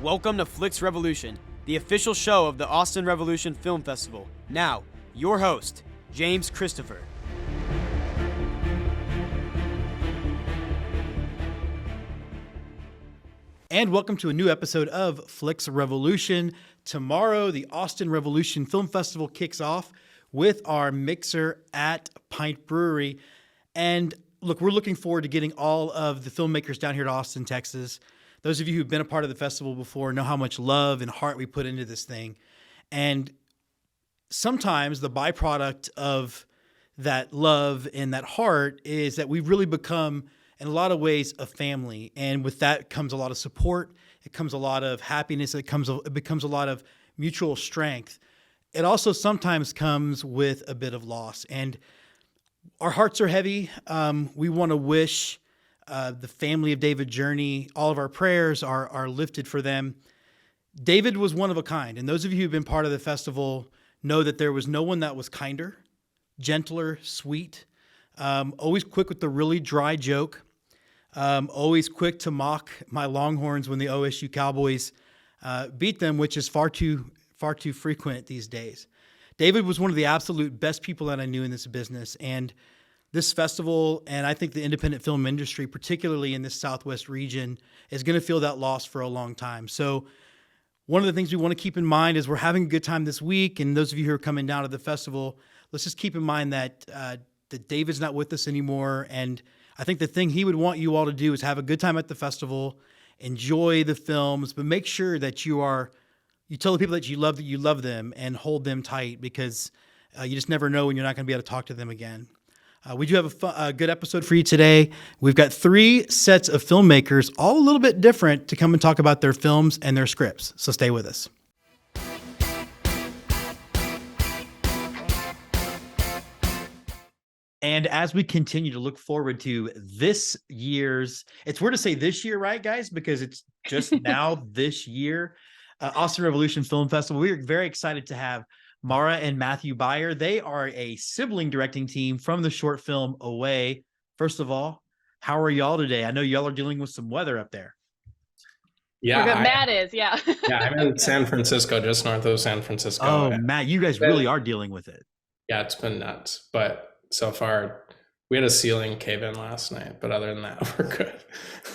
Welcome to Flix Revolution, the official show of the Austin Revolution Film Festival. Now, your host, James Christopher. And welcome to a new episode of Flix Revolution. Tomorrow, the Austin Revolution Film Festival kicks off with our mixer at Pint Brewery. And look, we're looking forward to getting all of the filmmakers down here to Austin, Texas. Those of you who've been a part of the festival before know how much love and heart we put into this thing. And sometimes the byproduct of that love and that heart is that we've really become, in a lot of ways, a family. And with that comes a lot of support. It comes a lot of happiness. It becomes a lot of mutual strength. It also sometimes comes with a bit of loss. And our hearts are heavy. We want to wish the family of David Jurney, all of our prayers are lifted for them. David was one of a kind. And those of you who've been part of the festival know that there was no one that was kinder, gentler, sweet, always quick with the really dry joke, always quick to mock my Longhorns when the OSU Cowboys beat them, which is far too frequent these days. David was one of the absolute best people that I knew in this business. And this festival, and I think the independent film industry, particularly in this Southwest region, is going to feel that loss for a long time. So one of the things we want to keep in mind is we're having a good time this week. And those of you who are coming down to the festival, let's just keep in mind that David's not with us anymore. And I think the thing he would want you all to do is have a good time at the festival, enjoy the films, but make sure that you tell the people that you love them and hold them tight, because you just never know when you're not going to be able to talk to them again. We do have a good episode for you today. We've got 3 sets of filmmakers, all a little bit different, to come and talk about their films and their scripts. So stay with us. And as we continue to look forward to this year's, it's weird to say this year, right, guys? Because it's just now this year, Austin Revolution Film Festival. We are very excited to have Mara and Matthew Beier. They are a sibling directing team from the short film Away. First of all, how are y'all today? I know y'all are dealing with some weather up there. Yeah, Matt is, yeah. Yeah, I'm in San Francisco, just north of San Francisco. Oh, Matt, you guys really are dealing with it. Yeah, it's been nuts. But so far, we had a ceiling cave in last night. But other than that, we're good.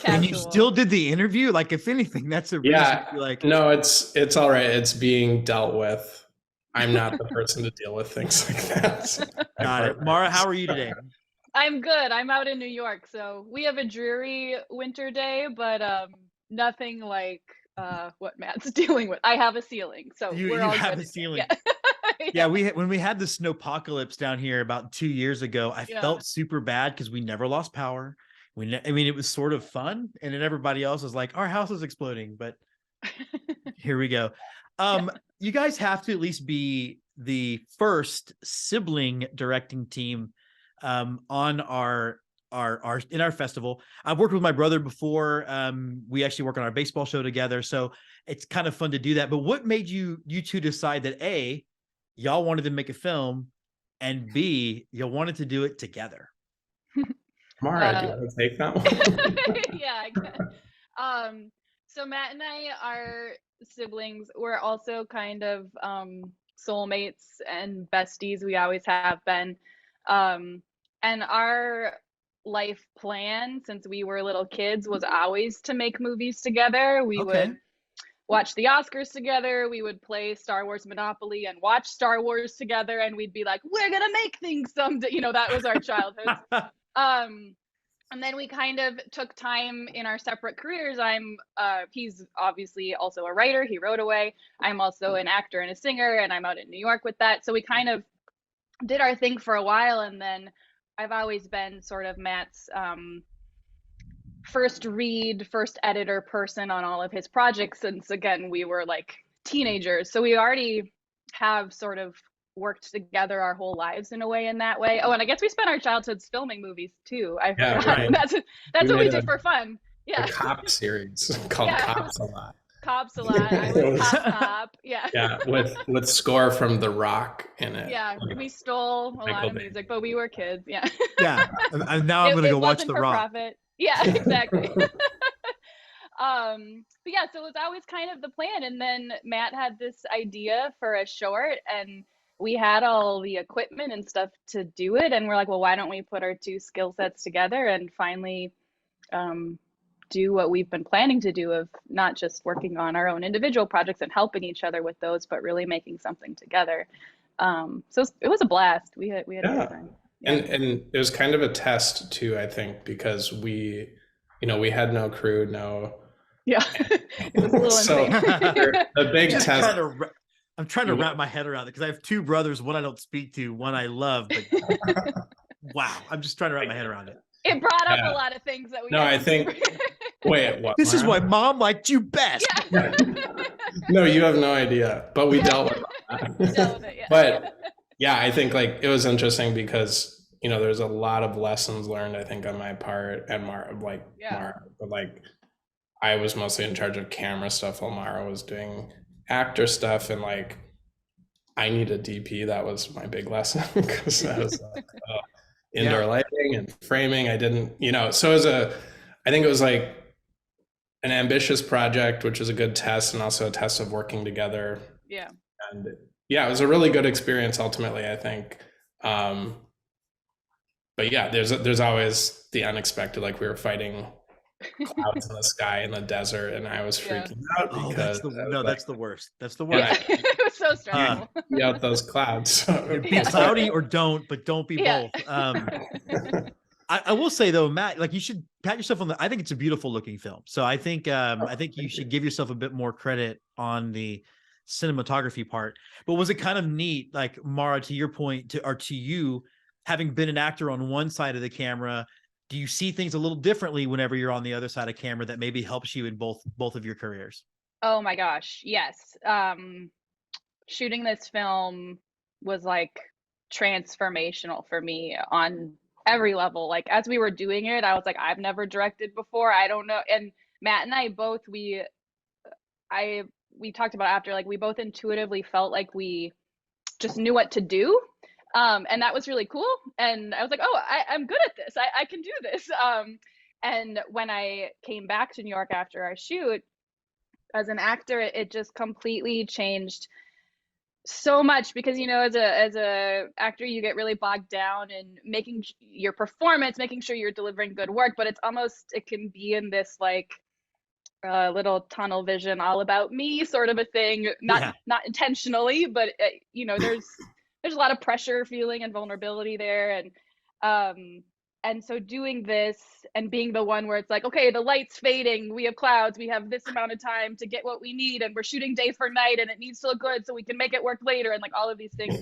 And you still did the interview? Like, if anything, that's a reason to be like... No, it's all right. It's being dealt with. I'm not the person to deal with things like that. Got it. Mara, how are you today? I'm good. I'm out in New York, so we have a dreary winter day, but nothing like what Matt's dealing with. I have a ceiling, so you all have good. a ceiling. Yeah. Yeah, when we had the snowpocalypse down here about 2 years ago, I felt super bad because we never lost power. It was sort of fun, and then everybody else was like, our house is exploding, but here we go. You guys have to at least be the first sibling directing team on our festival. I've worked with my brother before. We actually work on our baseball show together, so it's kind of fun to do that. But what made you two decide that A, y'all wanted to make a film, and B, you wanted to do it together? Mara, do you want to take that one? Yeah, I can. So Matt and I are siblings. We're also kind of soulmates and besties. We always have been. And our life plan since we were little kids was always to make movies together. We would watch the Oscars together. We would play Star Wars Monopoly and watch Star Wars together. And we'd be like, we're going to make things someday. That was our childhood. And then we kind of took time in our separate careers. He's obviously also a writer. He wrote Away. I'm also an actor and a singer, and I'm out in New York with that. So we kind of did our thing for a while. And then I've always been sort of Matt's first editor person on all of his projects since, again, we were like teenagers. So we already have sort of worked together our whole lives in a way in that way. Oh, and I guess we spent our childhoods filming movies too. I forgot. Right. That's what we did for fun. Yeah. A cop series called Cops a Lot. Cops a Lot. I was Cop. Yeah. Yeah, with score from The Rock in it. Yeah, we stole a lot of music, but we were kids. Yeah. Yeah. And now I'm going to go watch The Rock. Profit. Yeah, exactly. But yeah, so it was always kind of the plan. And then Matt had this idea for a short, and we had all the equipment and stuff to do it. And we're like, well, why don't we put our two skill sets together and finally do what we've been planning to do, of not just working on our own individual projects and helping each other with those, but really making something together. So it was a blast. We had a good time. Yeah. And it was kind of a test too, I think, because we had no crew, Yeah, it was a little so insane. the big test. I'm trying to wrap my head around it because I have two brothers, one I don't speak to, one I love, but wow, I'm just trying to wrap my head around it. It brought up a lot of things that we. No, I think. Wait, what? This is why Mom liked you best. Yeah. No, you have no idea, but we dealt with that. We dealt with it, yeah. But yeah, I think like it was interesting because there's a lot of lessons learned, I think, on my part, and Mara, but like I was mostly in charge of camera stuff while Mara was doing actor stuff, and like I need a DP. That was my big lesson because that was indoor lighting and framing. I didn't, so I think it was like an ambitious project, which was a good test, and also a test of working together. Yeah. And yeah, it was a really good experience ultimately, I think. But yeah, there's always the unexpected, like we were fighting clouds in the sky in the desert, and I was freaking out because that's the worst. That's the worst. Yeah. It was so stressful. Be out those clouds. So. Be cloudy or don't, but don't be both. I will say though, Matt, like you should pat yourself on the. I think it's a beautiful looking film. So I think you should give yourself a bit more credit on the cinematography part. But was it kind of neat, like Mara, to your point, to you, having been an actor on one side of the camera, do you see things a little differently whenever you're on the other side of camera that maybe helps you in both of your careers? Oh my gosh, yes. Shooting this film was like transformational for me on every level. Like as we were doing it, I was like, I've never directed before. I don't know. And Matt and I both, we talked about after, like we both intuitively felt like we just knew what to do. And that was really cool. And I was like, oh, I'm good at this. I can do this. And when I came back to New York after our shoot, as an actor, it just completely changed so much because, as a actor, you get really bogged down in making your performance, making sure you're delivering good work, but it can be in this like little tunnel vision, all about me sort of a thing, not intentionally, but there's a lot of pressure feeling and vulnerability there. And so doing this and being the one where it's like, okay, the light's fading, we have clouds, we have this amount of time to get what we need, and we're shooting day for night, and it needs to look good so we can make it work later, and like all of these things.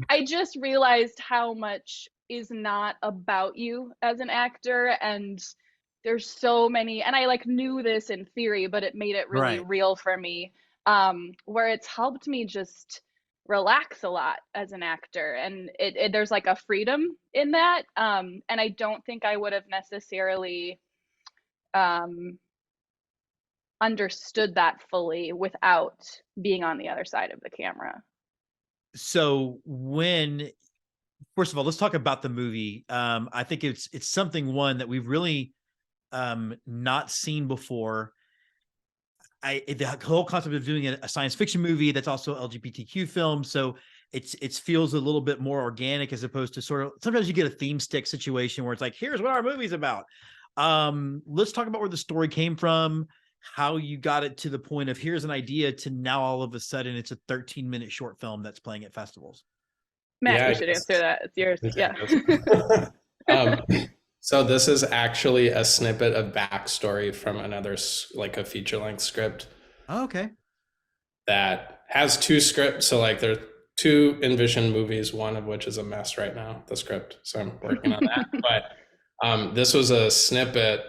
I just realized how much is not about you as an actor, and there's so many, and I like knew this in theory, but it made it really real for me, where it's helped me just relax a lot as an actor, and there's like a freedom in that, and I don't think I would have necessarily understood that fully without being on the other side of the camera. So first of all, let's talk about the movie. I think it's something that we've really not seen before. The whole concept of doing a science fiction movie that's also LGBTQ film, so it feels a little bit more organic as opposed to sort of sometimes you get a theme stick situation where it's like, here's what our movie's about. Let's talk about where the story came from, how you got it to the point of here's an idea to now all of a sudden it's a 13-minute short film that's playing at festivals. Matt, you should answer that. It's yours. Yeah. So this is actually a snippet of backstory from another, like a feature-length script. Oh, okay. That has two scripts. So like there's two envisioned movies, one of which is a mess right now, the script. So I'm working on that. But this was a snippet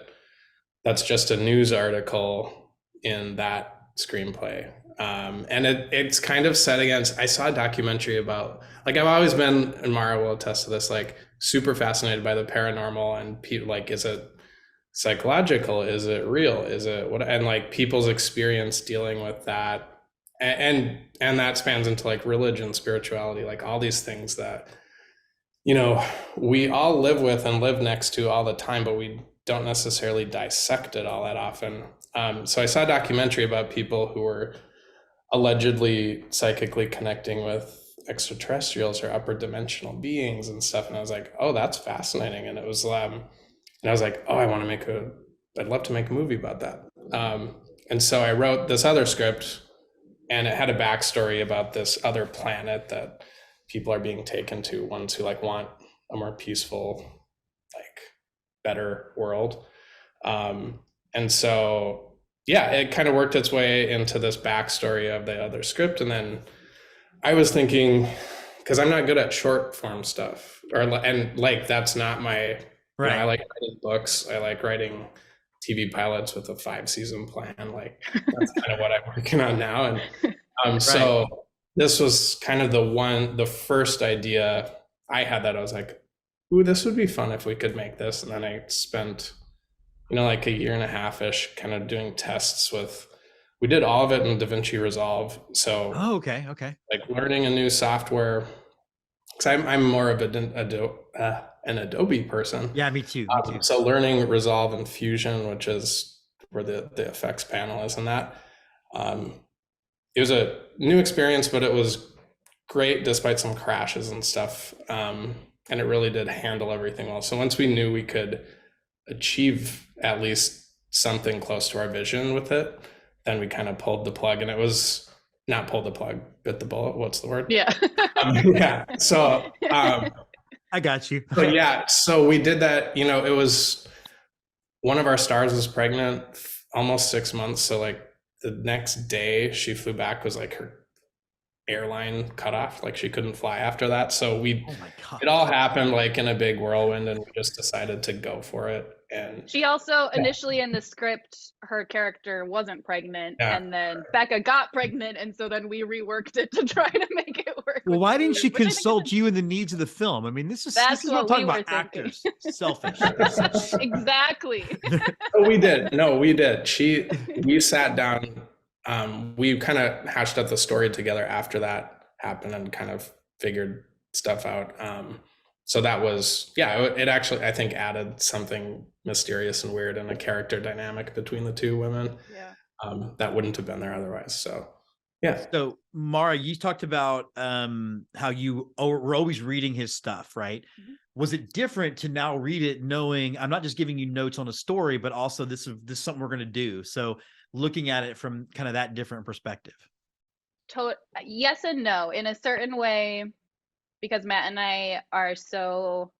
that's just a news article in that screenplay. And it's kind of set against, I saw a documentary about, like I've always been, and Mara will attest to this, like super fascinated by the paranormal and people, like, is it psychological? Is it real? Is it what? And like people's experience dealing with that. And that spans into like religion, spirituality, like all these things that, we all live with and live next to all the time, but we don't necessarily dissect it all that often. So I saw a documentary about people who were allegedly psychically connecting with extraterrestrials or upper dimensional beings and stuff, and I was like, oh, that's fascinating. And it was and I was like, oh, I'd love to make a movie about that. And so I wrote this other script, and it had a backstory about this other planet that people are being taken to, ones who like want a more peaceful, like better world. And so, yeah, it kind of worked its way into this backstory of the other script. And then I was thinking, because I'm not good at short form stuff, and like that's not my, Right. I like writing books. I like writing TV pilots with a 5-season plan. Like that's kind of what I'm working on now. And so this was kind of the first idea I had that I was like, ooh, this would be fun if we could make this. And then I spent, like a year and a half-ish kind of doing tests we did all of it in DaVinci Resolve. So okay. like learning a new software, because I'm more of an Adobe person. Yeah, me too. So learning Resolve and Fusion, which is where the effects panel is, and that it was a new experience, but it was great despite some crashes and stuff. And it really did handle everything well. So once we knew we could achieve at least something close to our vision with it, then we kind of pulled the plug. And it was not pulled the plug, bit the bullet. What's the word? Yeah. Yeah. So I got you. but yeah, so we did that. It was one of our stars was pregnant almost 6 months. So like the next day she flew back was like her airline cut off, like she couldn't fly after that. So it all happened like in a big whirlwind, and we just decided to go for it. And she also initially in the script, her character wasn't pregnant, and then Becca got pregnant, and so then we reworked it to try to make it work. Well, why didn't she consult you in the needs of the film? I mean, this is what I'm talking about. Actors, selfish. Exactly. we did. No, we did. We sat down. We kind of hashed out the story together after that happened and kind of figured stuff out. So that was, it actually, I think, added something mysterious and weird and a character dynamic between the two women. Yeah. That wouldn't have been there otherwise. So, yeah. So, Mara, you talked about how you were always reading his stuff, right? Mm-hmm. Was it different to now read it knowing I'm not just giving you notes on a story, but also this is something we're going to do? So looking at it from kind of that different perspective. Yes and no. In a certain way, because Matt and I are so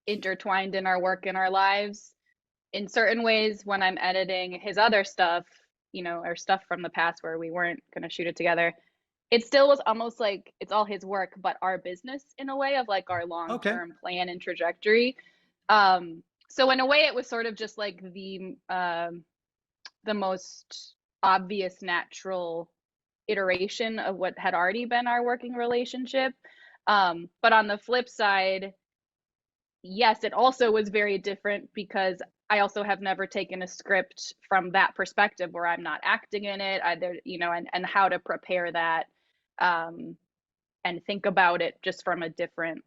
intertwined in our work and our lives, in certain ways, when I'm editing his other stuff, or stuff from the past where we weren't going to shoot it together, it still was almost like it's all his work, but our business in a way of like our long-term plan and trajectory. So in a way, it was sort of just like the most obvious, natural iteration of what had already been our working relationship. But on the flip side, yes, it also was very different because I also have never taken a script from that perspective where I'm not acting in it either, and how to prepare that and think about it just from a different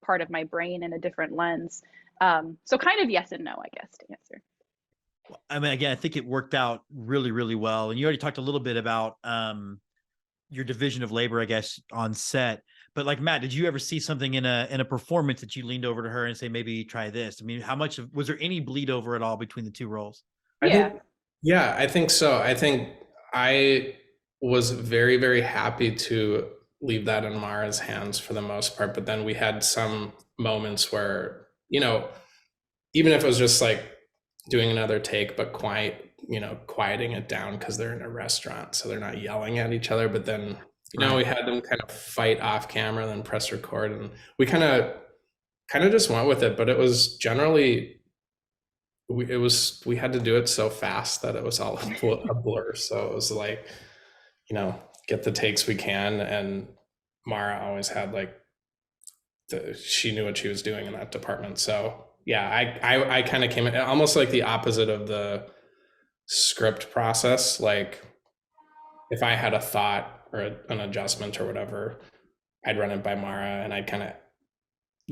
part of my brain and a different lens. So kind of yes and no, I guess, to answer. I mean, again, I think it worked out really, really well. And you already talked a little bit about your division of labor, I guess, on set. But like, Matt, did you ever see something in a performance that you leaned over to her and say, maybe try this? I mean, was there any bleed over at all between the two roles? I think so. I think I was very, very happy to leave that in Mara's hands for the most part. But then we had some moments where, even if it was just like doing another take, but quieting it down because they're in a restaurant, so they're not yelling at each other. But then, we had them kind of fight off camera, then press record, and we kind of just went with it. But it was generally, we had to do it so fast that it was all a blur. So it was like, get the takes we can. And Mara always had like she knew what she was doing in that department. So yeah, I kind of came in almost like the opposite of the script process. Like if I had a thought or an adjustment or whatever, I'd run it by Mara and I'd kind of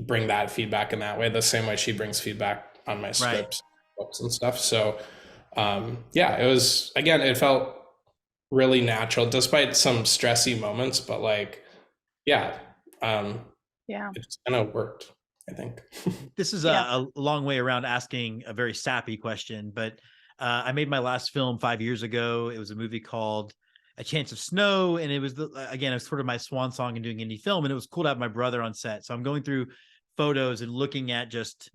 bring that feedback in that way, the same way she brings feedback on my scripts. books and stuff. So yeah, it was, again, it felt really natural despite some stressy moments, but like, yeah, it just kind of worked, I think. This is a long way around asking a very sappy question, but I made my last film 5 years ago. It was a movie called A Chance of Snow, and it was again, it was sort of my swan song in doing indie film, and it was cool to have my brother on set. So I'm going through photos and looking at just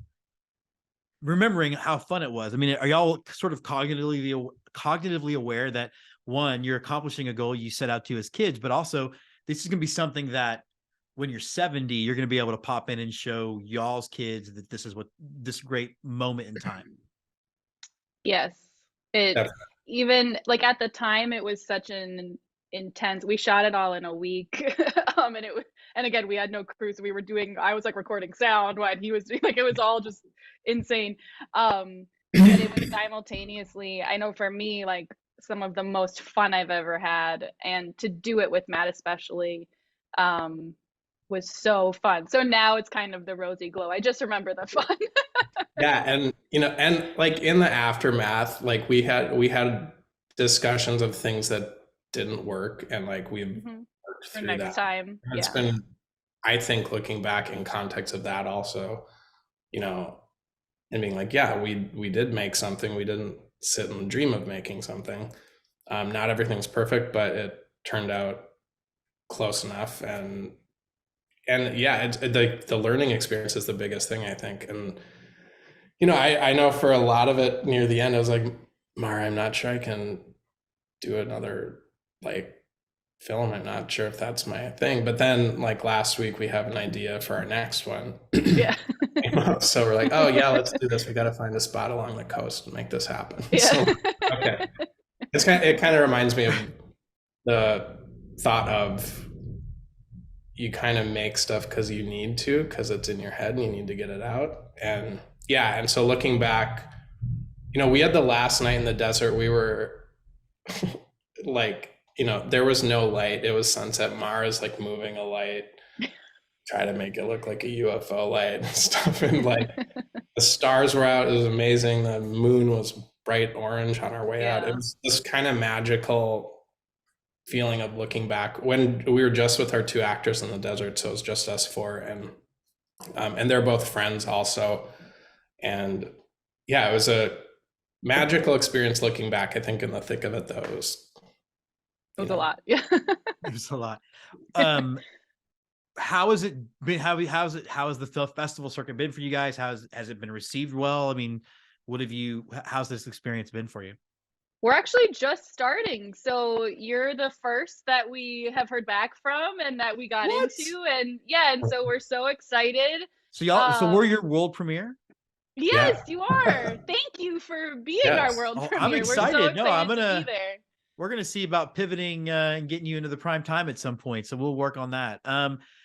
remembering how fun it was. I mean, are y'all sort of cognitively aware that, one, you're accomplishing a goal you set out to as kids, but also this is going to be something that when you're 70, you're going to be able to pop in and show y'all's kids that this is what this great moment in time. Yes. Even like at the time, it was such an intense, we shot it all in a week. And again, we had no crew. So I was like recording sound while he was doing, like, it was all just insane. But it was simultaneously, I know for me, like some of the most fun I've ever had, and to do it with Matt, especially, was so fun. So now it's kind of the rosy glow. I just remember the fun. Yeah. And, and like in the aftermath, like we had discussions of things that didn't work, and like we've worked through next that. time. And it's been, I think, looking back in context of that also, and being like, yeah, we did make something. We didn't sit and dream of making something. Not everything's perfect, but it turned out close enough. And yeah, the learning experience is the biggest thing, I think. And, I know for a lot of it near the end, I was like, Mara, I'm not sure I can do another like film. I'm not sure if that's my thing. But then like last week we have an idea for our next one. Yeah. So we're like, oh yeah, let's do this. We got to find a spot along the coast and make this happen. Yeah. So, okay. It kind of reminds me of the thought of you kind of make stuff because you need to, because it's in your head and you need to get it out. And yeah. And so looking back, we had the last night in the desert. We were like, there was no light. It was sunset. Mara's like moving a light, try to make it look like a UFO light and stuff. And like the stars were out. It was amazing. The moon was bright orange on our way out. It was this kind of magical feeling of looking back when we were just with our two actors in the desert. So it was just us four, and they're both friends also. And yeah, it was a magical experience looking back. I think in the thick of it though, it was a lot. Yeah. It was a lot. How has it been? How has the film festival circuit been for you guys? Has it been received well? I mean, how's this experience been for you? We're actually just starting. So you're the first that we have heard back from and that we got into. And and so we're so excited. So so we're your world premiere? Yes, you are. Thank you for being our world premiere. I'm excited. We're so excited to be there. We're going to see about pivoting and getting you into the prime time at some point. So we'll work on that.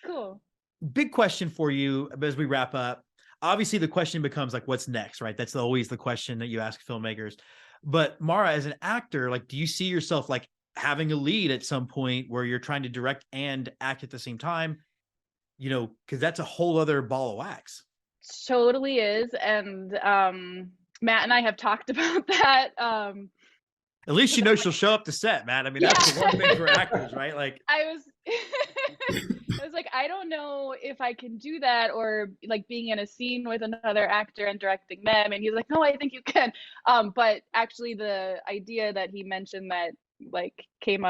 Cool. Big question for you as we wrap up. Obviously, the question becomes like, what's next, right? That's always the question that you ask filmmakers. But Mara, as an actor, like, do you see yourself like having a lead at some point where you're trying to direct and act at the same time? Because that's a whole other ball of wax. Totally is. And Matt and I have talked about that. At least she'll show up to set, Matt. I mean, that's the one thing for actors, right? Like I was like, I don't know if I can do that, or like being in a scene with another actor and directing them. And he's like, no, I think you can. But actually the idea that he mentioned that like came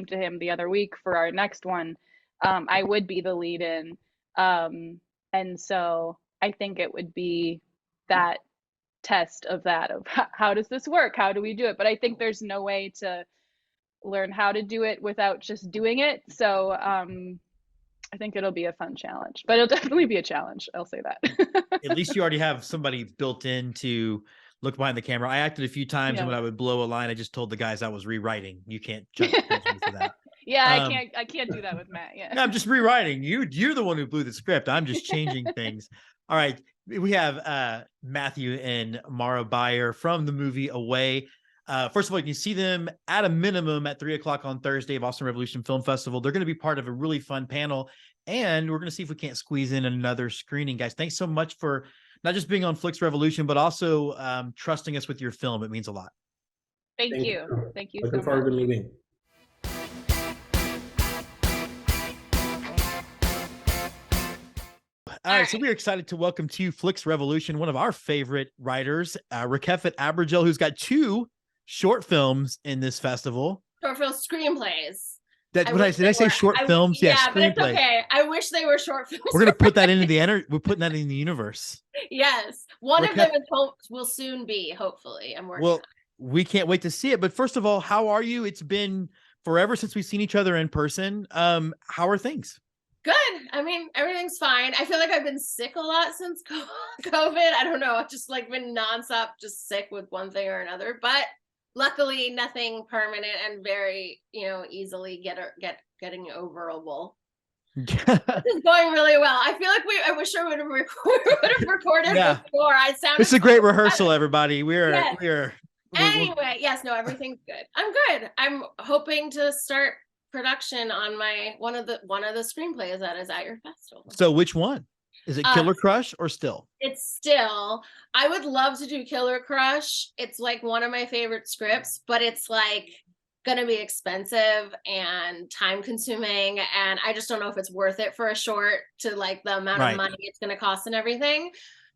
to him the other week for our next one, I would be the lead in. And so I think it would be that test of how does this work? How do we do it? But I think there's no way to learn how to do it without just doing it. So I think it'll be a fun challenge, but it'll definitely be a challenge. I'll say that. At least you already have somebody built in to look behind the camera. I acted a few times, and when I would blow a line, I just told the guys I was rewriting. You can't judge me for that. Yeah, I can't do that with Matt. Yeah. No, I'm just rewriting. You're the one who blew the script. I'm just changing things. All right. We have Matthew and Mara Beier from the movie Away. First of all, you can see them at a minimum at 3:00 on Thursday of Austin Revolution Film Festival. They're going to be part of a really fun panel, and we're going to see if we can't squeeze in another screening. Guys, thanks so much for not just being on Flix Revolution, but also trusting us with your film. It means a lot. Thank you. Thank you so Looking forward much. to meeting. All right, so we are excited to welcome to you Flix Revolution, one of our favorite writers, Rakefet Abergel, who's got 2 short films in this festival. Short film screenplays. Did I say short films? Yeah, screenplays. but it's okay. I wish they were short films. We're gonna put that into we're putting that in the universe. Yes, one of them will soon be. Hopefully, I'm working. Well, we can't wait to see it. But first of all, how are you? It's been forever since we've seen each other in person. How are things? Good. I mean, everything's fine. I feel like I've been sick a lot since COVID. I don't know. I've just like been nonstop, just sick with one thing or another. But luckily, nothing permanent and very, easily getting overable. This is going really well. I feel like I wish I would have recorded before. This is a great rehearsal, everybody. Anyway, yes, no, everything's good. I'm good. I'm hoping to start production on my one of the screenplays that is at your festival. So which one? Is it Killer Crush or Still? It's Still. I would love to do Killer Crush. It's like one of my favorite scripts, but it's like gonna be expensive and time consuming, and I just don't know if it's worth it for a short to like the amount of money it's gonna cost and everything.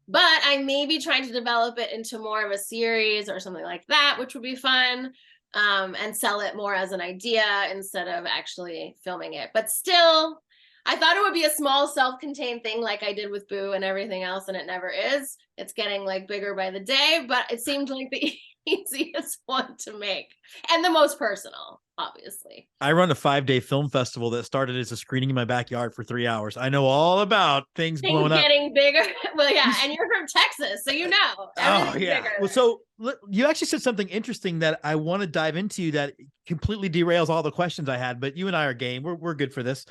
But I may be trying to develop it into more of a series or something like that, which would be fun. And sell it more as an idea instead of actually filming it. But still, I thought it would be a small self-contained thing like I did with Boo and everything else, and it never is. It's getting like bigger by the day, but it seemed like the easiest one to make and the most personal, obviously. I run a 5-day film festival that started as a screening in my backyard for 3 hours. I know all about things blowing up. Getting bigger. Well, yeah, and you're from Texas, so you know. Oh, yeah. Bigger. Well, so you actually said something interesting that I want to dive into that completely derails all the questions I had, but you and I are game. We're good for this.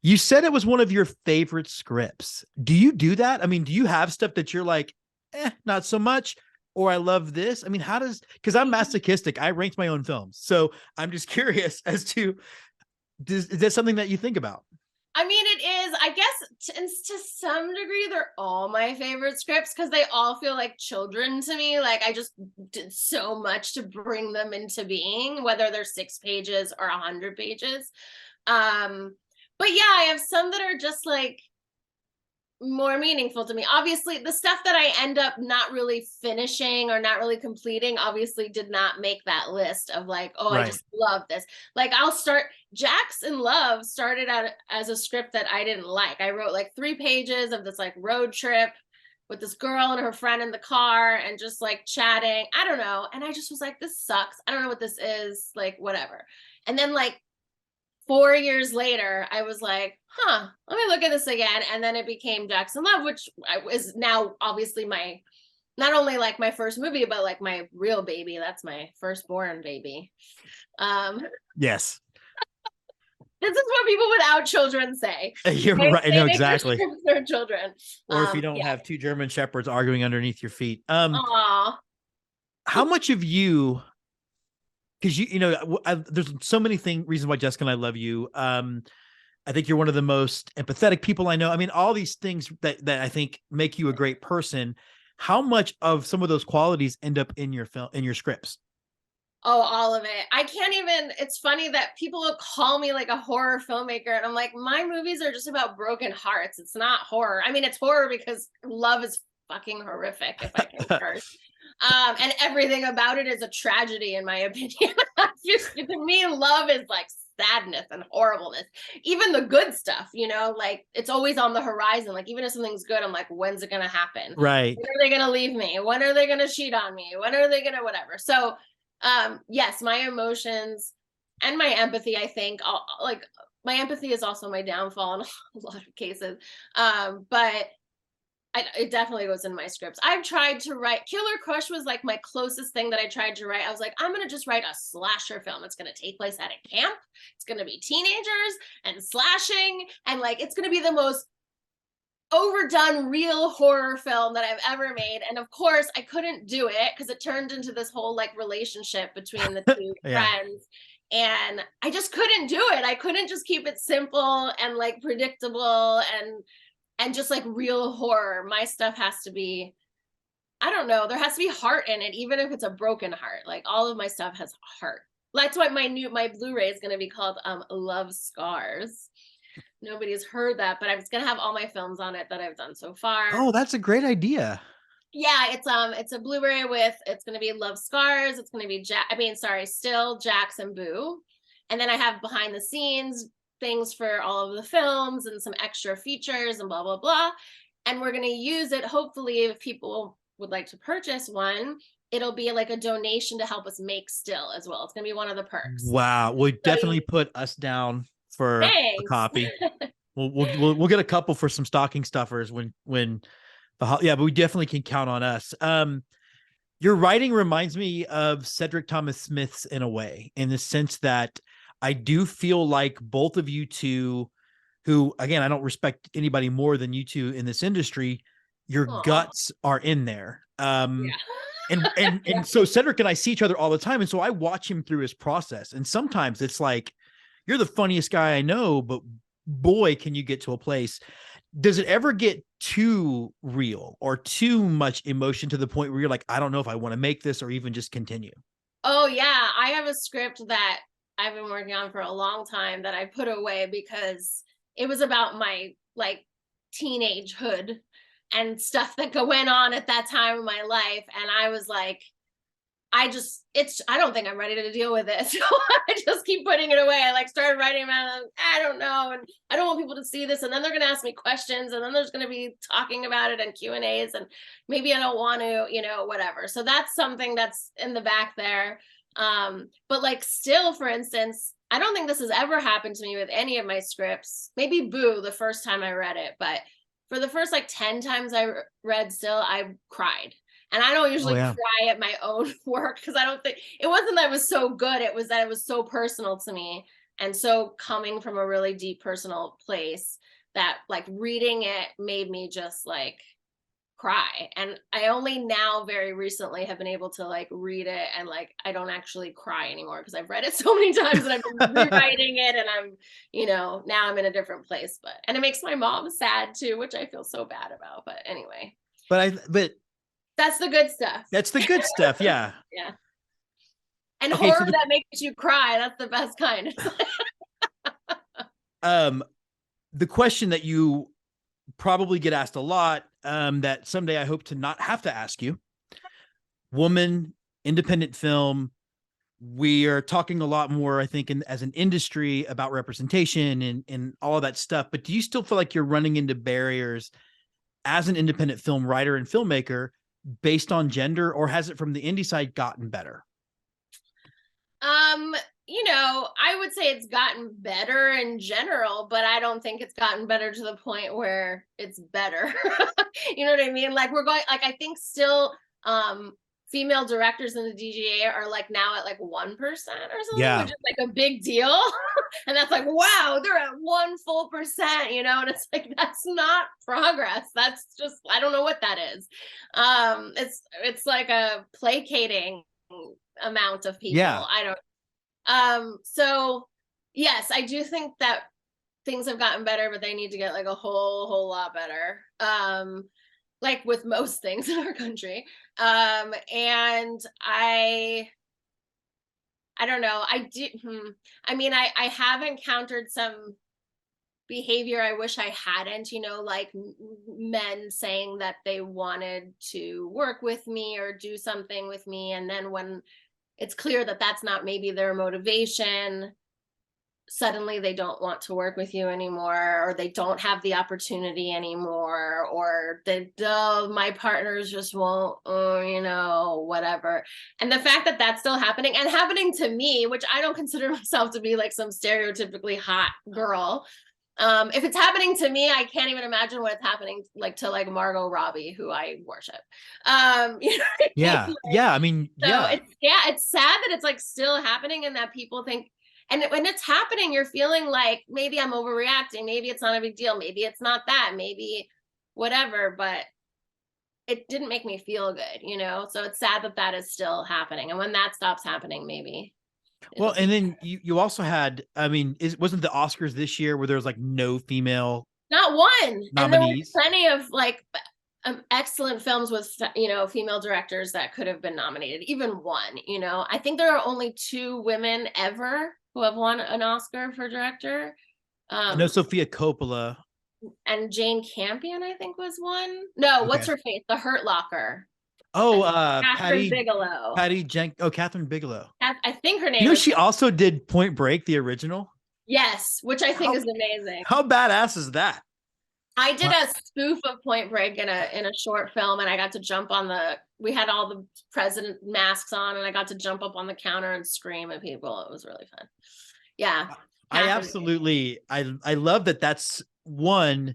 You said it was one of your favorite scripts. Do you do that? I mean, do you have stuff that you're like, not so much? Or I love this. I mean, because I'm masochistic. I ranked my own films. So I'm just curious as to, is that something that you think about? I mean, it is, I guess, to some degree, they're all my favorite scripts because they all feel like children to me. Like I just did so much to bring them into being, whether they're 6 pages or 100 pages. But yeah, I have some that are just like more meaningful to me. Obviously, the stuff that I end up not really finishing or not really completing obviously did not make that list of like, I just love this. Like Jax in Love started out as a script that I didn't like. I wrote like 3 pages of this like road trip with this girl and her friend in the car and just like chatting. I don't know. And I just was like, this sucks. I don't know what this is, like whatever. And then like 4 years later, I was like, let me look at this again. And then it became Jax in Love, which is now obviously not only like my first movie, but like my real baby. That's my firstborn baby. Yes. This is what people without children say. You're right. I know exactly. Their children. Or if you don't have 2 German shepherds arguing underneath your feet. Aw. How much of you, because there's so many reasons why Jessica and I love you. I think you're one of the most empathetic people I know. I mean, all these things that I think make you a great person. How much of some of those qualities end up in your film, in your scripts? Oh, all of it. I can't even, it's funny that people will call me like a horror filmmaker. And I'm like, my movies are just about broken hearts. It's not horror. I mean, it's horror because love is fucking horrific, if I can curse. And everything about it is a tragedy, in my opinion. To me, love is like sadness and horribleness. Even the good stuff, like it's always on the horizon. Like even if something's good, I'm like, when's it gonna happen? Right. When are they gonna leave me? When are they gonna cheat on me? When are they gonna whatever? So, yes, my emotions and my empathy, I think, like my empathy is also my downfall in a lot of cases. But it definitely goes in my scripts. I've tried to write, Killer Crush was like my closest thing that I tried to write. I was like, I'm going to just write a slasher film. It's going to take place at a camp. It's going to be teenagers and slashing. And like, it's going to be the most overdone real horror film that I've ever made. And of course I couldn't do it because it turned into this whole like relationship between the 2 friends. And I just couldn't do it. I couldn't just keep it simple and like predictable. and just like real horror. My stuff has to be, I don't know, there has to be heart in it, even if it's a broken heart. Like all of my stuff has heart. That's why my Blu-ray is going to be called Love Scars. Nobody's heard that, but I'm going to have all my films on it that I've done so far. Oh, that's a great idea. Yeah, it's a Blu-ray with, it's going to be Love Scars. It's going to be Still, Jax, and Boo. And then I have behind the scenes things for all of the films and some extra features and blah, blah, blah. And we're going to use it, hopefully, if people would like to purchase one, it'll be like a donation to help us make Still as well. It's going to be one of the perks. Wow. We'll definitely put us down for a copy. We'll get a couple for some stocking stuffers when but we definitely can count on us. Your writing reminds me of Cedric Thomas Smith's in a way, in the sense that I do feel like both of you two, who, again, I don't respect anybody more than you two in this industry, your guts are in there. And so Cedric and I see each other all the time. And so I watch him through his process. And sometimes it's like, you're the funniest guy I know, but boy, can you get to a place. Does it ever get too real or too much emotion to the point where you're like, I don't know if I want to make this or even just continue? Oh yeah. I have a script that I've been working on for a long time that I put away because it was about my like teenagehood and stuff that went on at that time of my life. And I was like, I don't think I'm ready to deal with it. So I just keep putting it away. I like started writing about it. I don't know. And I don't want people to see this. And then they're going to ask me questions. And then there's going to be talking about it and Q&As. And maybe I don't want to, whatever. So that's something that's in the back there. But like Still, for instance, I don't think this has ever happened to me with any of my scripts. Maybe Boo the first time I read it. But for the first like 10 times I read Still, I cried. And I don't usually cry at my own work because I don't think, it wasn't that it was so good. It was that it was so personal to me. And so coming from a really deep personal place that like reading it made me just like cry. And I only now very recently have been able to like read it and like, I don't actually cry anymore because I've read it so many times and I've been rewriting it and I'm, now I'm in a different place, and it makes my mom sad too, which I feel so bad about. But anyway. But that's the good stuff. That's the good stuff. Yeah. Yeah. And okay, horror that makes you cry. That's the best kind. The question that you probably get asked a lot, that someday I hope to not have to ask you. Woman, independent film. We are talking a lot more, I think, as an industry about representation and all of that stuff. But do you still feel like you're running into barriers as an independent film writer and filmmaker based on gender, or has it from the indie side gotten better? I would say it's gotten better in general, but I don't think it's gotten better to the point where it's better. You know what I mean? Like I think still, female directors in the DGA are like now at like 1% or something, which is like a big deal. And that's like, wow, they're at 1 full percent, and it's like, that's not progress. That's just, I don't know what that is. It's like a placating amount of people. Yeah. I don't, so yes, I do think that things have gotten better, but they need to get like a whole lot better. Like with most things in our country. And I don't know. I have encountered some behavior I wish I hadn't, like men saying that they wanted to work with me or do something with me. And then when it's clear that that's not maybe their motivation, suddenly they don't want to work with you anymore, or they don't have the opportunity anymore, or my partners just won't, whatever. And the fact that that's still happening and happening to me, which I don't consider myself to be like some stereotypically hot girl. If it's happening to me, I can't even imagine what it's happening like to like Margot Robbie, who I worship. Yeah. It's sad that it's like still happening and that people think, and when it's happening, you're feeling like maybe I'm overreacting. Maybe it's not a big deal. Maybe it's not that. Maybe whatever. But it didn't make me feel good, So it's sad that that is still happening. And when that stops happening, maybe. Well, and then you also had, wasn't the Oscars this year where there was like no female Not one. And there were nominees. plenty of like excellent films with, you know, female directors that could have been nominated. Even one, you know. I think there are only 2 women ever who have won an Oscar for director. I know Sophia Coppola. And Jane Campion, I think, was one. No, what's Okay. her face? The Hurt Locker. Oh, Catherine Bigelow. Catherine Bigelow. I think her name. You know, is she also did Point Break, the original. Yes, which I think is amazing. How badass is that? I did a spoof of Point Break in a short film, and I got to jump on we had all the president masks on, and I got to jump up on the counter and scream at people. It was really fun. Yeah. I absolutely, I love that. That's one,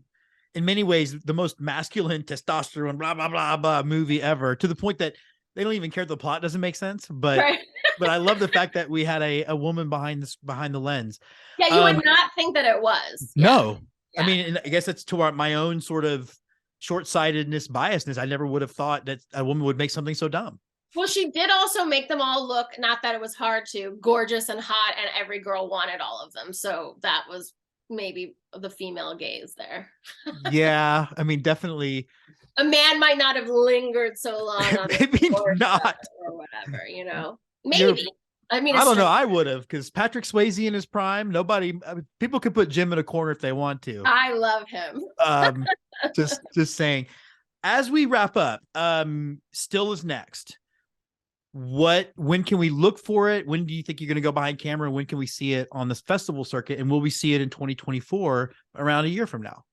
in many ways, the most masculine testosterone, blah, blah, blah, blah movie ever, to the point that they don't even care if the plot doesn't make sense. But, Right. but I love the fact that we had a woman behind the lens. Yeah, you would not think that it was. No. Yeah. I mean, I guess it's to my own sort of short-sightedness, biasness. I never would have thought that a woman would make something so dumb. Well, she did also make them all look, not that it was hard to, gorgeous and hot, and every girl wanted all of them. So that was maybe the female gaze there. Yeah, I mean, definitely. A man might not have lingered so long on maybe not or whatever, you know. Maybe. I mean, I don't know. I would have, because Patrick Swayze in his prime. People could put Jim in a corner if they want to. I love him. Just saying. As we wrap up, Still is next. When can we look for it? When do you think you're going to go behind camera? When can we see it on this festival circuit? And will we see it in 2024, around a year from now?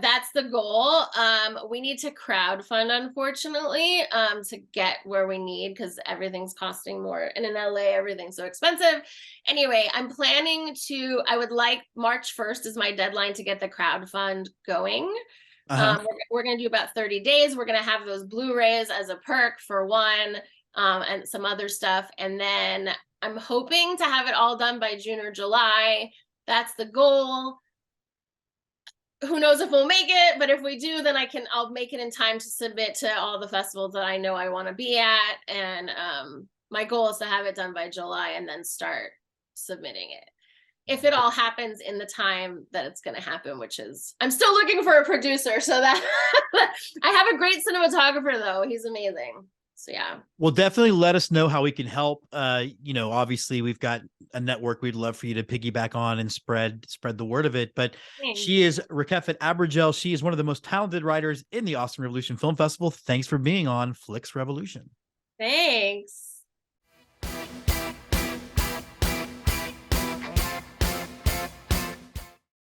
That's the goal. We need to crowdfund, unfortunately, to get where we need, because everything's costing more. And in LA, everything's so expensive. Anyway, I'm planning to, I would like March 1st is my deadline to get the crowdfund going. We're going to do about 30 days. We're going to have those Blu-rays as a perk for one, and some other stuff. And then I'm hoping to have it all done by June or July. That's the goal. Who knows if we'll make it, but if we do, then I'll make it in time to submit to all the festivals that I know I want to be at. And my goal is to have it done by July and then start submitting it. If it all happens in the time that it's going to happen, which is, I'm still looking for a producer, so that I have a great cinematographer though. He's amazing. So yeah. Well, definitely let us know how we can help. Obviously we've got a network we'd love for you to piggyback on and spread the word of it. But Thanks. She is Rakefet Abergel. She is one of the most talented writers in the Austin Revolution Film Festival. Thanks for being on Flix Revolution. Thanks.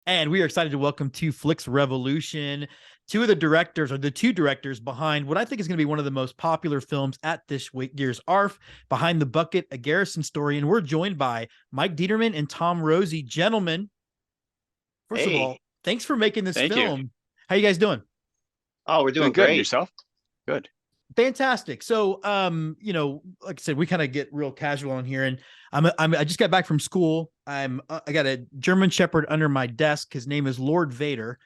And we are excited to welcome to Flix Revolution the two directors behind what I think is going to be one of the most popular films at this year's ARFF, Behind the Bucket, A Garrison Story. And we're joined by Mike Determan and Tom Rosy. Gentlemen, first of all, thanks for making this film. You. How you guys doing? Oh, we're doing good. Great. Yourself? Good. Fantastic. So, like I said, we kind of get real casual on here, and I just got back from school. I got a German Shepherd under my desk. His name is Lord Vader.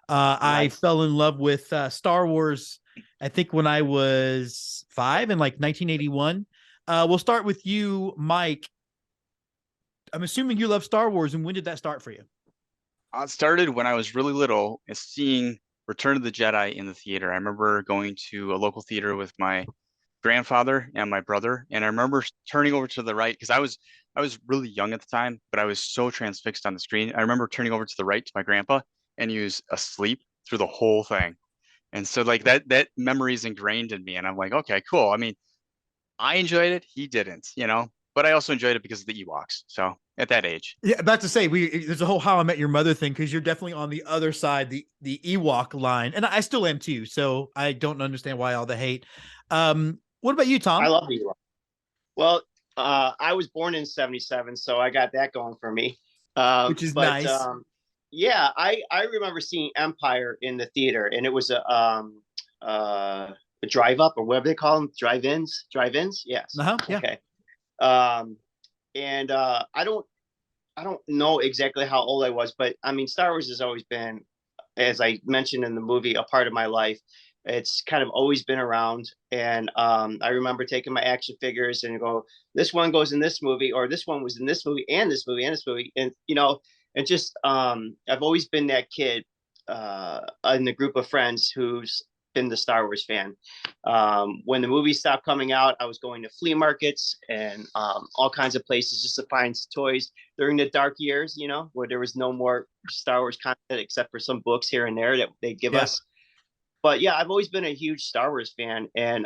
Nice. I fell in love with Star Wars, I think when I was 5 in like 1981. We'll start with you, Mike. I'm assuming you love Star Wars, and when did that start for you? It started when I was really little and seeing Return of the Jedi in the theater. I remember going to a local theater with my grandfather and my brother, and I remember turning over to the right because I was really young at the time, but I was so transfixed on the screen. I remember turning over to the right to my grandpa, and he was asleep through the whole thing. And so like that memory is ingrained in me, and I'm like, okay, cool. I mean, I enjoyed it, he didn't, but I also enjoyed it because of the Ewoks. So at that age. Yeah, about to say there's a whole How I Met Your Mother thing, because you're definitely on the other side, the Ewok line, and I still am too. So I don't understand why all the hate. What about you, Tom? I love the Ewok. Well, I was born in 1977, so I got that going for me. Which is nice. Yeah, I remember seeing Empire in the theater, and it was a drive up, or whatever they call them, drive-ins. Yes. Yeah. Okay. And I don't know exactly how old I was, but I mean, Star Wars has always been, as I mentioned in the movie, a part of my life. It's kind of always been around. And I remember taking my action figures and go, this one goes in this movie, or this one was in this movie and this movie and this movie. And, and just, I've always been that kid in a group of friends who's been the Star Wars fan. When the movie stopped coming out, I was going to flea markets and all kinds of places just to find toys during the dark years, you know, where there was no more Star Wars content except for some books here and there that they give us. But yeah, I've always been a huge Star Wars fan, and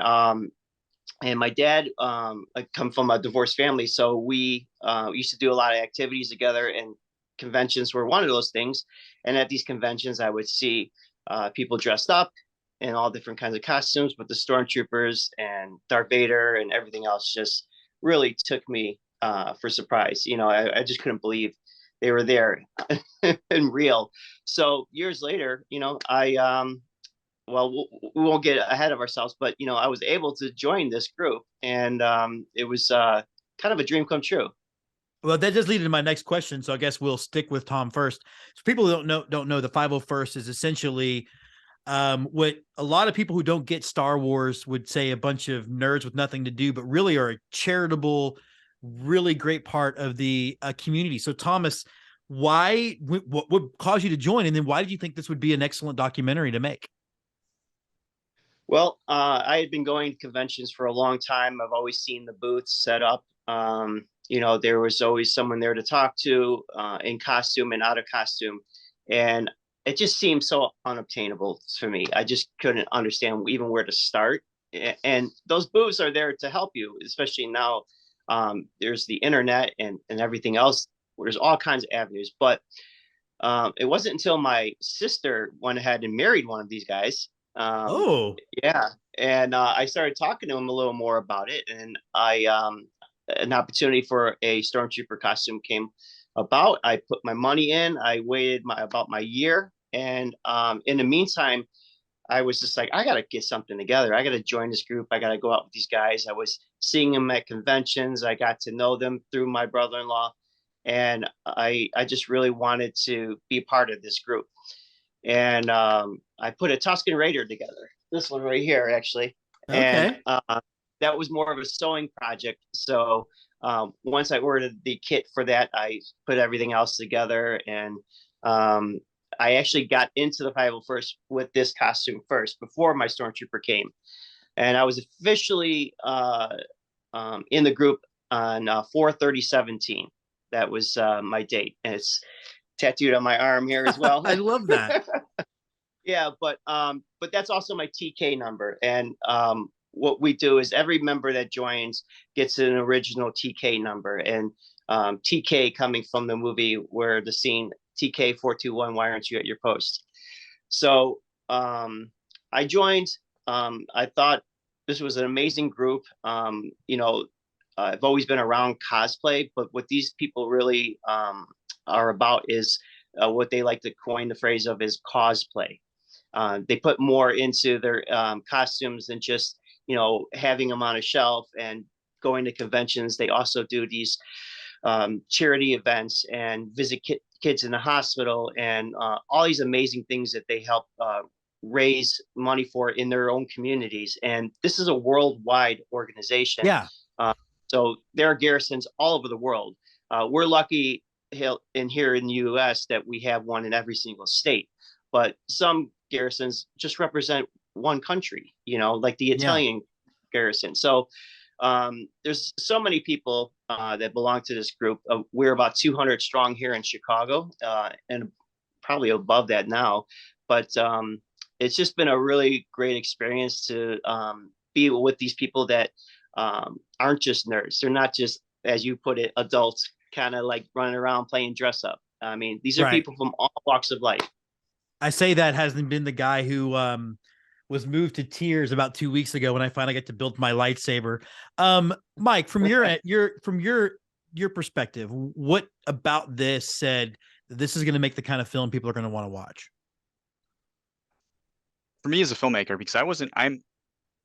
my dad, I come from a divorced family, so we used to do a lot of activities together, and conventions were one of those things. And at these conventions, I would see people dressed up in all different kinds of costumes, but the stormtroopers and Darth Vader and everything else just really took me for surprise. You know, I just couldn't believe they were there and real. So years later, you know, well, we won't get ahead of ourselves, but you know, I was able to join this group, and it was kind of a dream come true. Well, that does lead into my next question, so I guess we'll stick with Tom first. So people who don't know the 501st is essentially what a lot of people who don't get Star Wars would say a bunch of nerds with nothing to do, but really are a charitable, really great part of the community. So Thomas, what caused you to join, and then why did you think this would be an excellent documentary to make? Well, I had been going to conventions for a long time. I've always seen the booths set up. You know, there was always someone there to talk to in costume and out of costume. And it just seemed so unobtainable for me. I just couldn't understand even where to start. And those booths are there to help you, especially now. There's the internet and everything else. There's all kinds of avenues. But it wasn't until my sister went ahead and married one of these guys. Yeah. And I started talking to him a little more about it. And an opportunity for a stormtrooper costume came about. I put my money in. I waited about my year. And in the meantime, I was just like, I got to get something together. I got to join this group. I got to go out with these guys. I was seeing them at conventions. I got to know them through my brother-in-law. And I just really wanted to be part of this group. And I put a Tusken Raider together. This one right here, actually. Okay. And that was more of a sewing project. So once I ordered the kit for that, I put everything else together. And I actually got into the 501st with this costume first before my Stormtrooper came. And I was officially in the group on 4/30/17. That was my date. And it's tattooed on my arm here as well. I love that. Yeah, but that's also my TK number. And what we do is every member that joins gets an original TK number. And TK coming from the movie where the scene TK 421, why aren't you at your post? So I joined. I thought this was an amazing group. You know, I've always been around cosplay, but what these people really are about is what they like to coin the phrase of is cosplay. They put more into their costumes than just, you know, having them on a shelf and going to conventions. They also do these charity events and visit kids in the hospital and all these amazing things that they help raise money for in their own communities. And this is a worldwide organization. Yeah. So there are garrisons all over the world. We're lucky here in the US that we have one in every single state, but some garrisons just represent one country, you know, like the Italian garrison. So there's so many people that belong to this group. We're about 200 strong here in Chicago and probably above that now. But it's just been a really great experience to be with these people that aren't just nerds. They're not just, as you put it, adults kind of like running around playing dress up. I mean, these are people from all walks of life. I say that hasn't been the guy who was moved to tears about 2 weeks ago when I finally got to build my lightsaber. Mike, from your perspective, what about this said this is going to make the kind of film people are going to want to watch? For me as a filmmaker, because I'm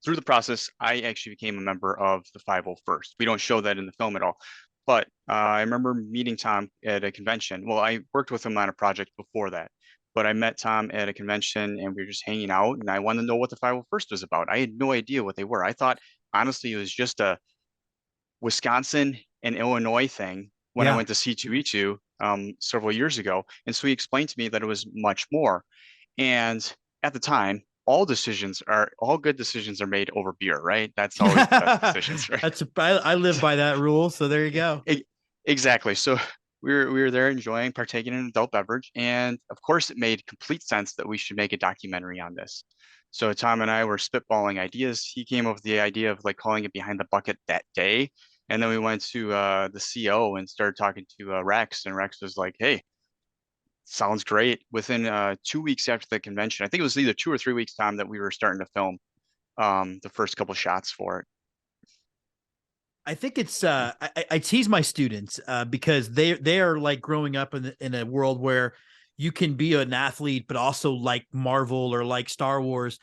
through the process, I actually became a member of the 501st. We don't show that in the film at all. But I remember meeting Tom at a convention. Well, I worked with him on a project before that, but I met Tom at a convention and we were just hanging out and I wanted to know what the 501st was about. I had no idea what they were. I thought, honestly, it was just a Wisconsin and Illinois thing when I went to C2E2 several years ago. And so he explained to me that it was much more. And at the time, all good decisions are made over beer, right? That's always the best decisions, right? I live by that rule. So there you go. Exactly. So we were there enjoying partaking in an adult beverage, and of course, it made complete sense that we should make a documentary on this. So Tom and I were spitballing ideas. He came up with the idea of like calling it Behind the Bucket that day, and then we went to the CO and started talking to Rex, and Rex was like, "Hey, sounds great." Within 2 weeks after the convention, I think it was either 2 or 3 weeks, Tom, that we were starting to film the first couple shots for it. I think it's I tease my students because they are like growing up in a world where you can be an athlete but also like Marvel or like Star Wars.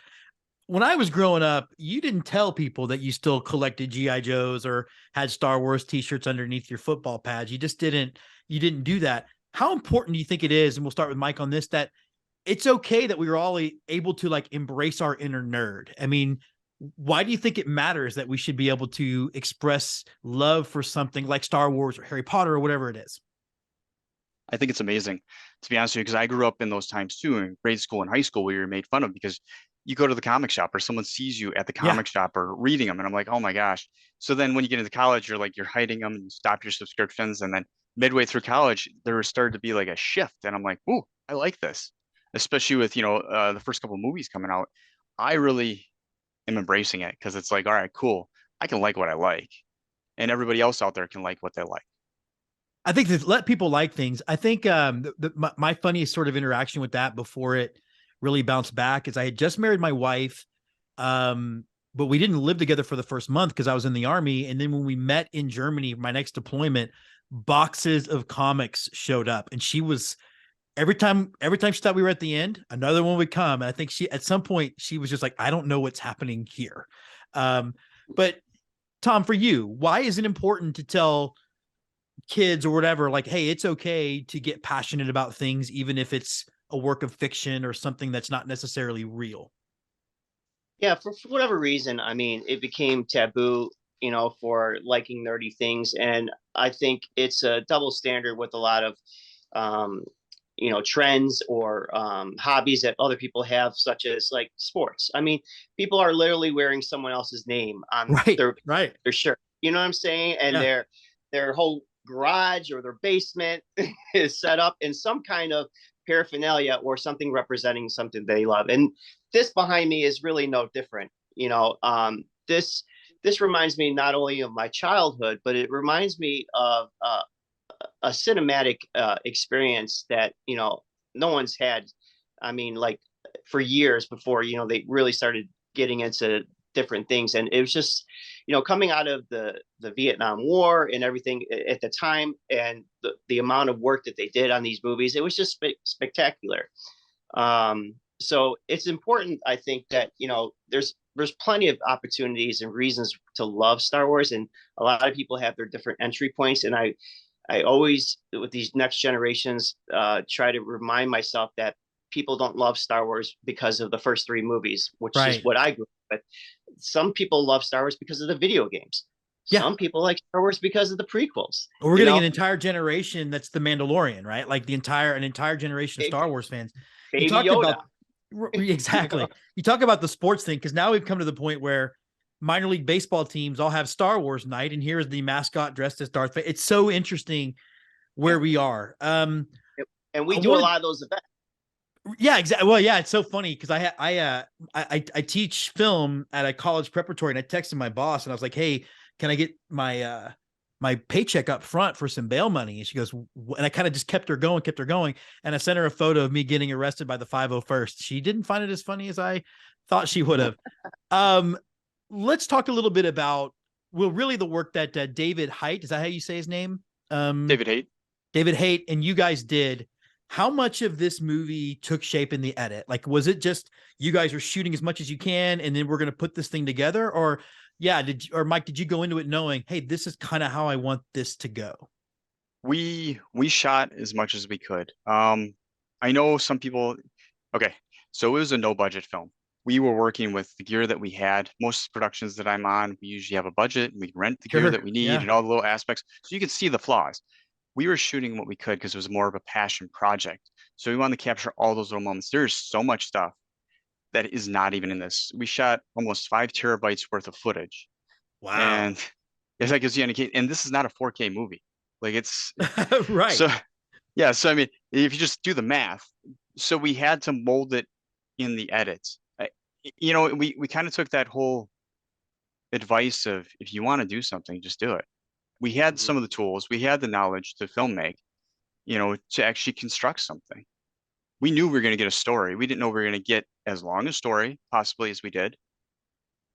When I was growing up, you didn't tell people that you still collected GI Joes or had Star Wars t-shirts underneath your football pads. You didn't do that. How important do you think it is, and we'll start with Mike on this, that it's okay that we were all able to like embrace our inner nerd? I mean, why do you think it matters that we should be able to express love for something like Star Wars or Harry Potter or whatever it is? I think it's amazing, to be honest with you, because I grew up in those times too, in grade school and high school, where you're made fun of because you go to the comic shop or someone sees you at the Yeah. comic shop or reading them, and I'm like, oh my gosh. So then when you get into college, you're hiding them and you stop your subscriptions, and then midway through college, there started to be like a shift, and I'm like, ooh, I like this, especially with the first couple of movies coming out. I really am embracing it because it's like, all right, cool, I can like what I like, and everybody else out there can like what they like. I think that let people like things. I think my funniest sort of interaction with that before it really bounced back is I had just married my wife, but we didn't live together for the first month because I was in the Army. And then when we met in Germany, my next deployment, boxes of comics showed up, and she was every time she thought we were at the end, another one would come. And I think at some point she was just like, I don't know what's happening here. But Tom, for you, why is it important to tell kids or whatever, like, hey, it's okay to get passionate about things, even if it's a work of fiction or something that's not necessarily real? Yeah, for whatever reason, I mean, it became taboo, for liking nerdy things. And I think it's a double standard with a lot of, trends or hobbies that other people have, such as like sports. I mean, people are literally wearing someone else's name on their shirt. You know what I'm saying? And Yeah. their whole garage or their basement is set up in some kind of paraphernalia or something representing something they love. And this behind me is really no different. This reminds me not only of my childhood, but it reminds me of a cinematic experience that no one's had. I mean, like for years before they really started getting into different things. And it was just coming out of the Vietnam War and everything at the time, and the amount of work that they did on these movies, it was just spectacular. So it's important, I think, that there's plenty of opportunities and reasons to love Star Wars, and a lot of people have their different entry points. And I always, with these next generations, try to remind myself that people don't love Star Wars because of the first three movies, which is what I grew up with. Some people love Star Wars because of the video games. Yeah. Some people like Star Wars because of the prequels. We're getting an entire generation that's the Mandalorian, right? Like an entire generation of Star Wars fans. Baby you talked Yoda. About exactly. You talk about the sports thing, because now we've come to the point where minor league baseball teams all have Star Wars night, and here's the mascot dressed as Darth Vader. It's so interesting where we are. And we do a lot of those events. Yeah, exactly. Well, yeah, it's so funny because I teach film at a college preparatory, and I texted my boss and I was like, "Hey, can I get my my paycheck up front for some bail money?" And she goes, and I kind of just kept her going. And I sent her a photo of me getting arrested by the 501st. She didn't find it as funny as I thought she would have. Let's talk a little bit about, really the work that David Haight, is that how you say his name? David Haight, and you guys did. How much of this movie took shape in the edit? Like, was it just you guys are shooting as much as you can, and then we're going to put this thing together? Or Mike, did you go into it knowing, hey, this is kind of how I want this to go? We shot as much as we could. I know some people, okay, so it was a no budget film. We were working with the gear that we had. Most productions that I'm on, we usually have a budget and we rent the gear that we need and all the little aspects. So you can see the flaws. We were shooting what we could because it was more of a passion project. So we wanted to capture all those little moments. There's so much stuff that is not even in this. We shot almost 5 terabytes worth of footage. Wow. And if that gives you any indication, and this is not a 4K movie. Like it's Right. so yeah. So I mean, if you just do the math, so we had to mold it in the edits. You know, we kind of took that whole advice of if you want to do something, just do it. We had some of the tools, we had the knowledge to film make, you know, to actually construct something. We knew we were going to get a story. We didn't know we were going to get as long a story possibly as we did.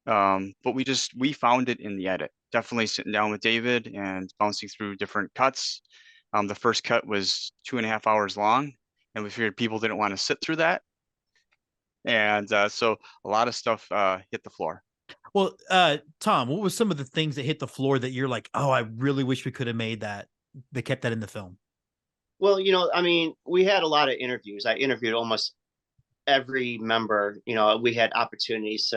But we found it in the edit. Definitely sitting down with David and bouncing through different cuts. The first cut was 2.5 hours long, and we figured people didn't want to sit through that. And so a lot of stuff hit the floor. Well, Tom, what was some of the things that hit the floor that you're like, oh, I really wish we could have made that, they kept that in the film? Well, you know, I mean, we had a lot of interviews. I interviewed almost every member. You know, we had opportunities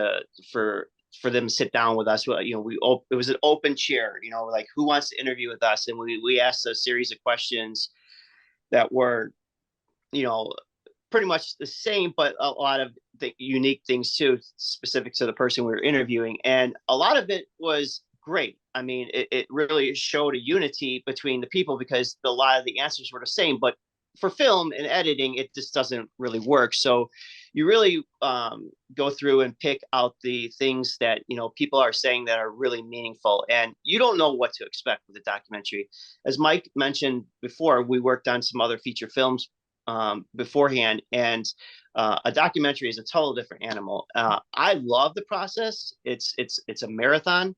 for them to sit down with us. Well, you know, it was an open chair. You know, like who wants to interview with us, and we asked a series of questions that were, you know, pretty much the same, but a lot of the unique things too, specific to the person we were interviewing, and a lot of it was great. I mean, it really showed a unity between the people because a lot of the answers were the same, but for film and editing, it just doesn't really work. So you really go through and pick out the things that, you know, people are saying that are really meaningful, and you don't know what to expect with a documentary. As Mike mentioned before, we worked on some other feature films beforehand, and a documentary is a total different animal. I love the process. It's a marathon.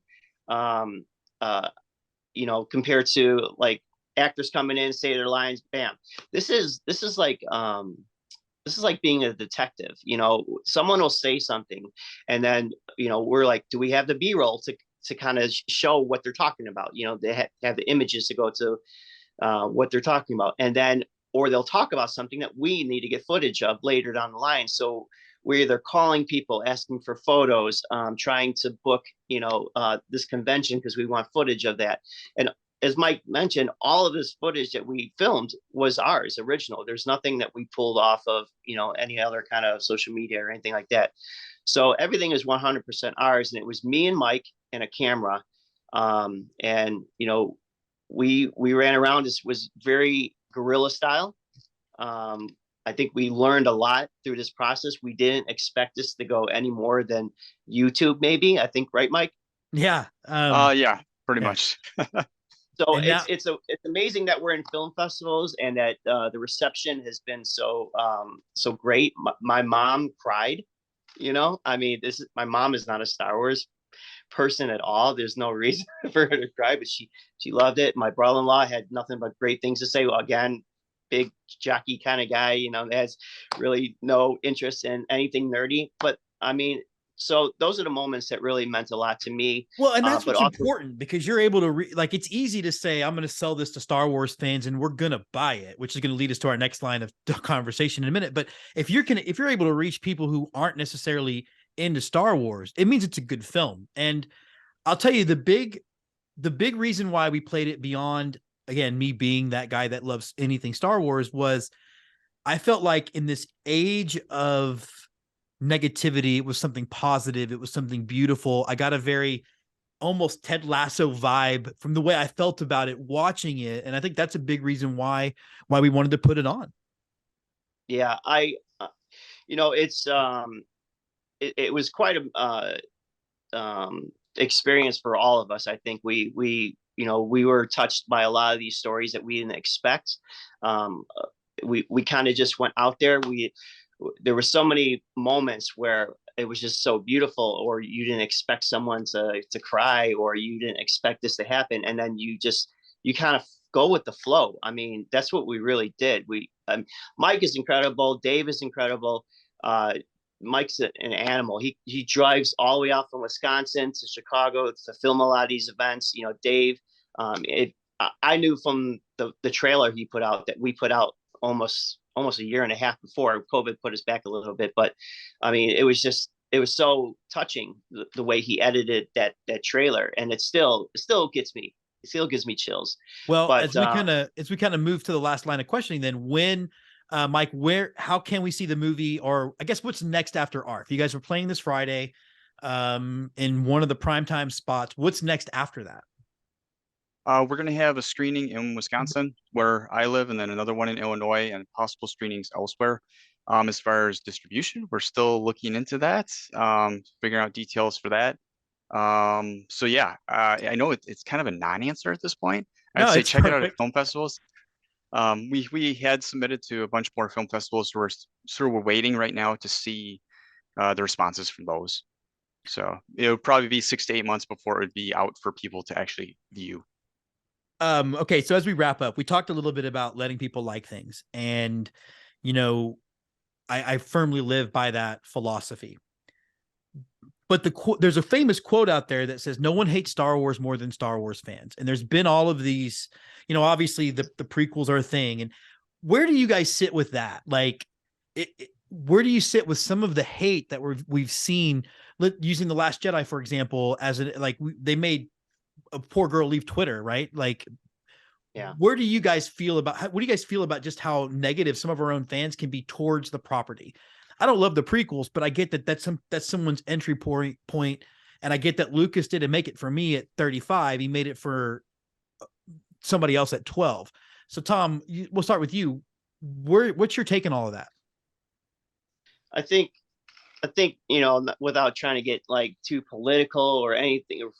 You know, compared to like actors coming in, say their lines, bam. This is like being a detective. You know, someone will say something, and then, you know, we're like, do we have the B-roll to kind of show what they're talking about? You know, they have the images to go to what they're talking about, and then, or they'll talk about something that we need to get footage of later down the line. So we're either calling people, asking for photos, trying to book, you know, this convention because we want footage of that. And as Mike mentioned, all of this footage that we filmed was ours, original. There's nothing that we pulled off of, you know, any other kind of social media or anything like that. So everything is 100% ours. And it was me and Mike and a camera. And, you know, we ran around. This was very guerrilla style. I think we learned a lot through this process. We didn't expect this to go any more than YouTube, maybe. I think, right, Mike? Yeah. Yeah, pretty yeah. much. So And now- it's amazing that we're in film festivals and that the reception has been so great. My mom cried. You know, I mean, my mom is not a Star Wars person at all. There's no reason for her to cry, but she loved it. My brother-in-law had nothing but great things to say. Well, again, big jockey kind of guy, you know, has really no interest in anything nerdy. But I mean, so those are the moments that really meant a lot to me. Well, and that's but what's also important, because you're able to like, it's easy to say, I'm going to sell this to Star Wars fans and we're going to buy it, which is going to lead us to our next line of conversation in a minute. But if you're able to reach people who aren't necessarily into Star Wars, it means it's a good film. And I'll tell you, the big reason why we played it beyond, again, me being that guy that loves anything Star Wars, was I felt like in this age of negativity, it was something positive. It was something beautiful. I got a very almost Ted Lasso vibe from the way I felt about it watching it. And I think that's a big reason why we wanted to put it on. Yeah, you know, it's it was quite a experience for all of us. I think we you know, we were touched by a lot of these stories that we didn't expect. We kind of just went out there. There were so many moments where it was just so beautiful, or you didn't expect someone to cry, or you didn't expect this to happen, and then you kind of go with the flow. I mean, that's what we really did. Mike is incredible. Dave is incredible. Mike's an animal. He drives all the way out from Wisconsin to Chicago to film a lot of these events. You know, Dave. I knew from the trailer he put out that we put out almost a year and a half before COVID put us back a little bit. But I mean, it was so touching the way he edited that trailer, and it still gives me chills. Well, but, as we kind of move to the last line of questioning, then when Mike, how can we see the movie, or I guess what's next after ARFF? You guys are playing this Friday in one of the primetime spots. What's next after that? We're going to have a screening in Wisconsin, where I live, and then another one in Illinois, and possible screenings elsewhere. As far as distribution, we're still looking into that, figuring out details for that. So yeah, I know it's kind of a non-answer at this point. I'd No, say it's check it out at perfect. film festivals. We had submitted to a bunch more film festivals, so we're waiting right now to see the responses from those. So it would probably be 6 to 8 months before it would be out for people to actually view. Okay, so as we wrap up, we talked a little bit about letting people like things, and you know, I firmly live by that philosophy. But there's a famous quote out there that says, "No one hates Star Wars more than Star Wars fans." And there's been all of these, obviously the prequels are a thing. And where do you guys sit with that? Like, where do you sit with some of the hate that we've seen, using The Last Jedi, for example, they made a poor girl leave Twitter, right? Like, Yeah. where do you guys feel about, what do you guys feel about just how negative some of our own fans can be towards the property? I don't love the prequels, but I get that that's someone's entry point. And I get that Lucas didn't make it for me at 35. He made it for somebody else at 12. So Tom, we'll start with you. What's your take on all of that? I think, without trying to get like too political or anything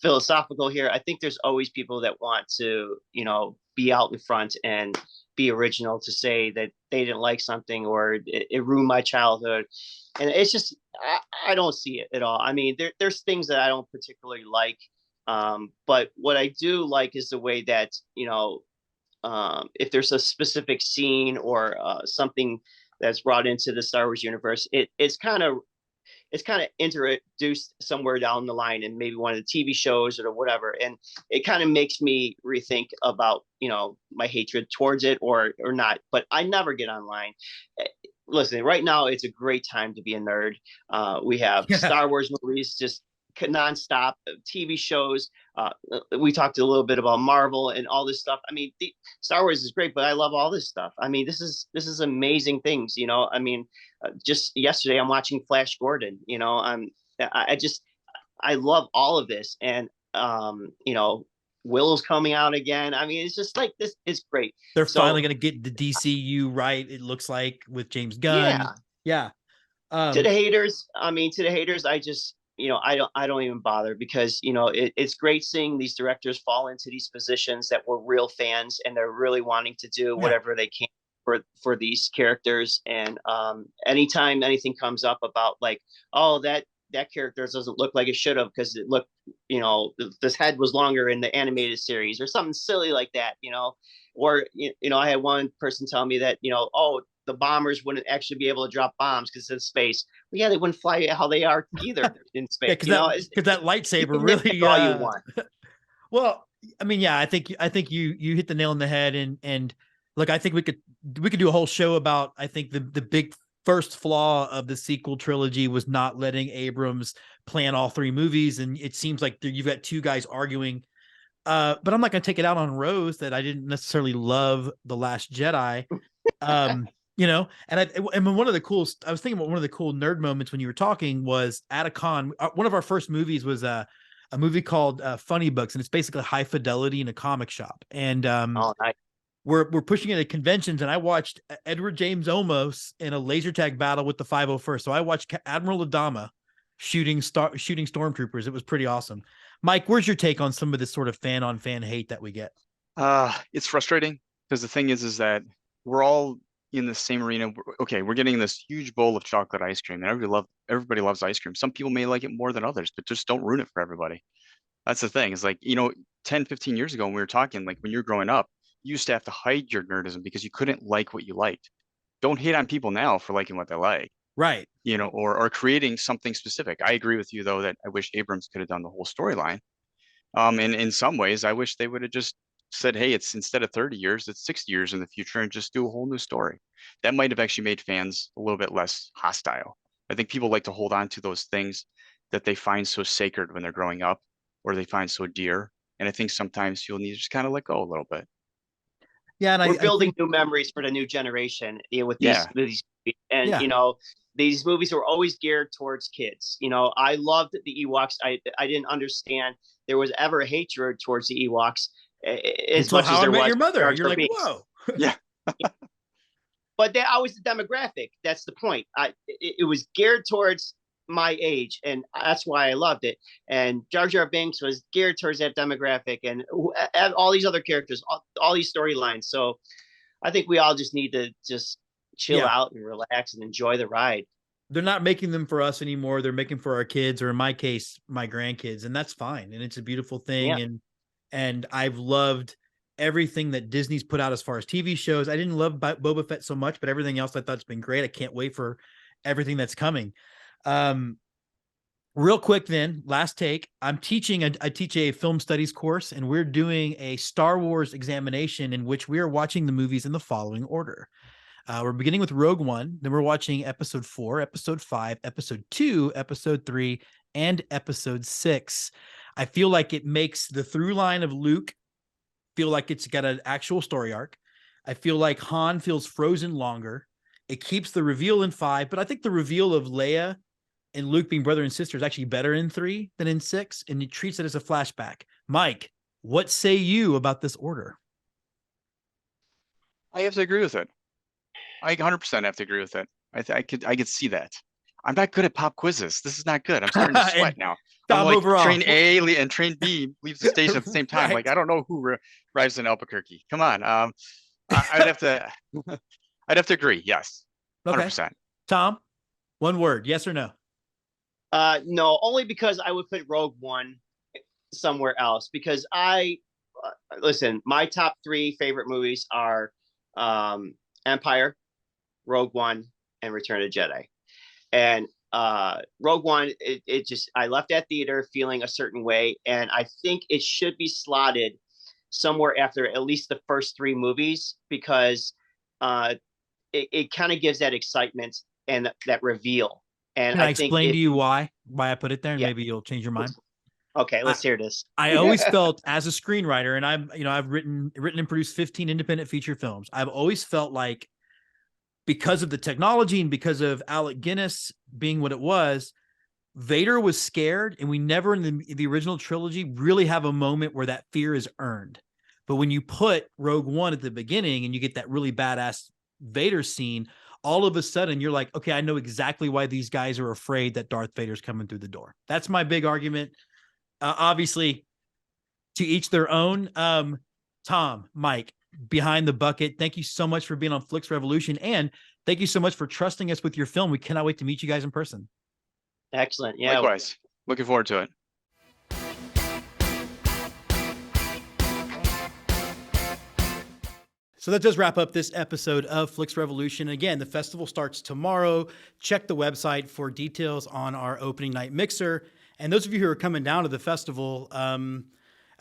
philosophical here, I think there's always people that want to, be out in front and be original, to say that they didn't like something, or it ruined my childhood. And it's just, I don't see it at all. I mean, there's things that I don't particularly like. But what I do like is the way that, if there's a specific scene or something that's brought into the Star Wars universe, it's kind of introduced somewhere down the line, and maybe one of the TV shows or whatever. And it kind of makes me rethink about, my hatred towards it or not. But I never get online. Listen, right now, it's a great time to be a nerd. We have Star Wars movies, just nonstop, TV shows. We talked a little bit about Marvel and all this stuff. I mean, Star Wars is great, but I love all this stuff. I mean, this is amazing things. I mean, just yesterday I'm watching Flash Gordon. I love all of this, and Willow's coming out again. I mean, it's just like, this is great. They're finally going to get the DCU right, it looks like, with James Gunn. Yeah. To the haters, I just, I don't even bother, because, it's great seeing these directors fall into these positions that were real fans, and they're really wanting to do whatever they can for these characters. And anytime anything comes up about like, oh, that character doesn't look like it should have, because it looked, this head was longer in the animated series, or something silly like that, or, I had one person tell me that, oh, the bombers wouldn't actually be able to drop bombs because it's space. Well, yeah, they wouldn't fly how they are either in space. Because that lightsaber really, all you want. Well, I mean, yeah, I think you hit the nail on the head, and look, I think we could do a whole show about, I think the big first flaw of the sequel trilogy was not letting Abrams plan all three movies, and it seems like you've got two guys arguing. But I'm not going to take it out on Rose that I didn't necessarily love The Last Jedi. And one of the cool, I was thinking about one of the cool nerd moments when you were talking was at a con. One of our first movies was a movie called Funny Books, and it's basically high fidelity in a comic shop. And nice. we're pushing it at conventions, and I watched Edward James Olmos in a laser tag battle with the 501st. So I watched Admiral Adama shooting stormtroopers. It was pretty awesome. Mike, where's your take on some of this sort of fan on fan hate that we get? It's frustrating, because the thing is that we're all in the same arena. Okay, we're getting this huge bowl of chocolate ice cream, and everybody loves ice cream. Some people may like it more than others, but just don't ruin it for everybody. That's the thing. It's like, 10, 15 years ago when we were talking, like when you were growing up, you used to have to hide your nerdism because you couldn't like what you liked. Don't hate on people now for liking what they like. Right. Or creating something specific. I agree with you, though, that I wish Abrams could have done the whole storyline. And in some ways, I wish they would have just said, hey, it's instead of 30 years, it's 60 years in the future, and just do a whole new story. That might have actually made fans a little bit less hostile. I think people like to hold on to those things that they find so sacred when they're growing up, or they find so dear. And I think sometimes you'll need to just kind of let go a little bit. Yeah, and we're I building think, new memories for the new generation, with Yeah. these, and Yeah. these movies were always geared towards kids. I loved the Ewoks. I didn't understand there was ever a hatred towards the Ewoks as until much as How I there Met was Your Mother, Jar you're Jar like, Binks. whoa. Yeah. But I was the demographic. That's the point. It was geared towards my age, and that's why I loved it. And Jar Jar Binks was geared towards that demographic, and all these other characters, all these storylines. So I think we all just need to just chill Yeah. out and relax and enjoy the ride. They're not making them for us anymore. They're making for our kids, or in my case, my grandkids, and that's fine. And it's a beautiful thing. Yeah. And I've loved everything that Disney's put out as far as TV shows. I didn't love Boba Fett so much, but everything else I thought's been great. I can't wait for everything that's coming. Real quick, then, last take. I teach a film studies course, and we're doing a Star Wars examination in which we are watching the movies in the following order. We're beginning with Rogue One, then we're watching Episode 4, Episode 5, Episode 2, Episode 3, and Episode 6. I feel like it makes the through line of Luke feel like it's got an actual story arc. I feel like Han feels frozen longer. It keeps the reveal in 5, but I think the reveal of Leia and Luke being brother and sister is actually better in 3 than in 6, and it treats it as a flashback. Mike, what say you about this order? I have to agree with it. I 100% have to agree with it. I could see that. I'm not good at pop quizzes. This is not good. I'm starting to sweat now. I'm like overall. train A and train B leaves the station at the same time. Right. Like I don't know who arrives in Albuquerque. Come on. I'd have to. I'd have to agree. Yes. 100%. Tom, one word, yes or no? No, only because I would put Rogue One somewhere else, because listen, my top 3 favorite movies are Empire, Rogue One, and Return of the Jedi. And Rogue One, it just, I left that theater feeling a certain way, and I think it should be slotted somewhere after at least the first 3 movies, because it kind of gives that excitement and that reveal. And Can I explain to you why I put it there, and Yeah. maybe you'll change your mind? Okay, let's hear this. I always felt, as a screenwriter, and I've written and produced 15 independent feature films. I've always felt like, because of the technology and because of Alec Guinness being what it was, Vader was scared, and we never in the original trilogy really have a moment where that fear is earned. But when you put Rogue One at the beginning and you get that really badass Vader scene, all of a sudden you're like, okay, I know exactly why these guys are afraid that Darth Vader's coming through the door. That's my big argument. Obviously, to each their own. Tom, Mike, behind the bucket, thank you so much for being on Flix Revolution, and thank you so much for trusting us with your film. We cannot wait to meet you guys in person. Excellent. Yeah. Likewise. Looking forward to it. So that does wrap up this episode of Flix Revolution. Again, the festival starts tomorrow. Check the website for details on our opening night mixer. And those of you who are coming down to the festival,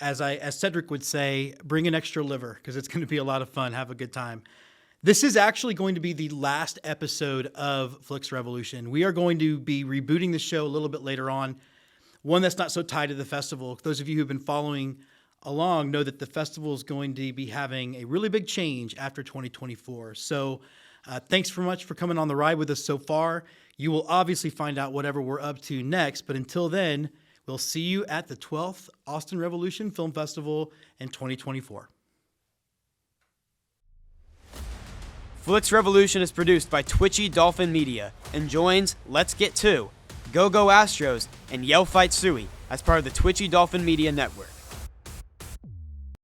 as Cedric would say, bring an extra liver, because it's going to be a lot of fun. Have a good time. This is actually going to be the last episode of Flix Revolution. We are going to be rebooting the show a little bit later on, one that's not so tied to the festival. Those of you who've been following along know that the festival is going to be having a really big change after 2024. So thanks very much for coming on the ride with us so far. You will obviously find out whatever we're up to next, but until then, we'll see you at the 12th Austin Revolution Film Festival in 2024. Flix Revolution is produced by Twitchy Dolphin Media and joins Let's Get 2, Go Go Astros, and Yell Fight Suey as part of the Twitchy Dolphin Media Network.